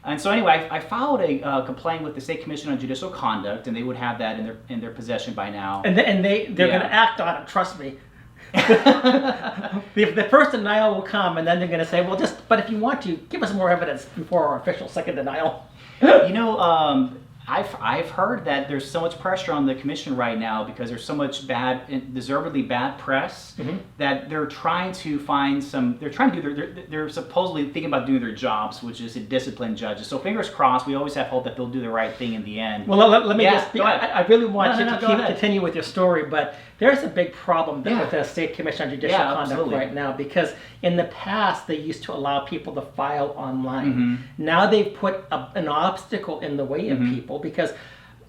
And so anyway, I filed a complaint with the State Commission on Judicial Conduct, and they would have that in their possession by now. And they're going to act on it. Trust me. The first denial will come, and then they're going to say, "Well, but if you want to, give us more evidence before our official second denial." I've heard that there's so much pressure on the commission right now because there's so much deservedly bad press that they're trying to find some. They're supposedly thinking about doing their jobs, which is to discipline judges. So fingers crossed. We always have hope that they'll do the right thing in the end. Well, let me just. I really want you to continue with your story, but there's a big problem with the State Commission on Judicial Conduct right now, because in the past they used to allow people to file online. Now they've put an obstacle in the way of people, because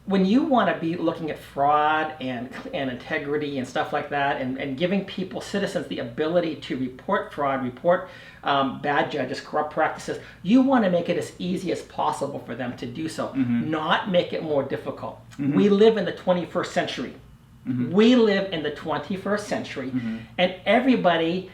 when you want to be looking at fraud and integrity and stuff like that, and giving citizens the ability to report fraud, report bad judges, corrupt practices, you want to make it as easy as possible for them to do so, not make it more difficult. We live in the 21st century. We live in the 21st century, and everybody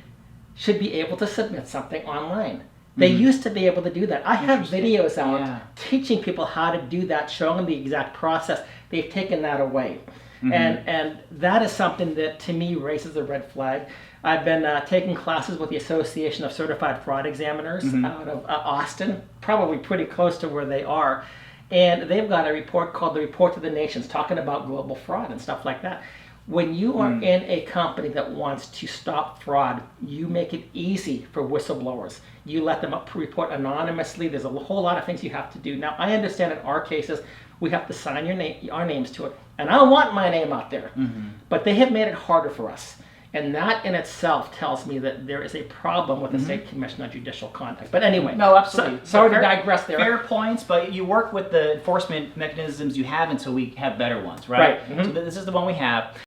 should be able to submit something online. They used to be able to do that. I have videos out teaching people how to do that, showing them the exact process. They've taken that away. And that is something that, to me, raises a red flag. I've been taking classes with the Association of Certified Fraud Examiners out of Austin, probably pretty close to where they are. And they've got a report called the Report to the Nations, talking about global fraud and stuff like that. When you are in a company that wants to stop fraud, you make it easy for whistleblowers. You let them report anonymously. There's a whole lot of things you have to do. Now, I understand in our cases, we have to sign our names to it. And I don't want my name out there. But they have made it harder for us. And that in itself tells me that there is a problem with the State Commission on Judicial Conduct. But anyway, no, absolutely. Sorry to digress there. Fair points, but you work with the enforcement mechanisms you have until we have better ones, right? So this is the one we have.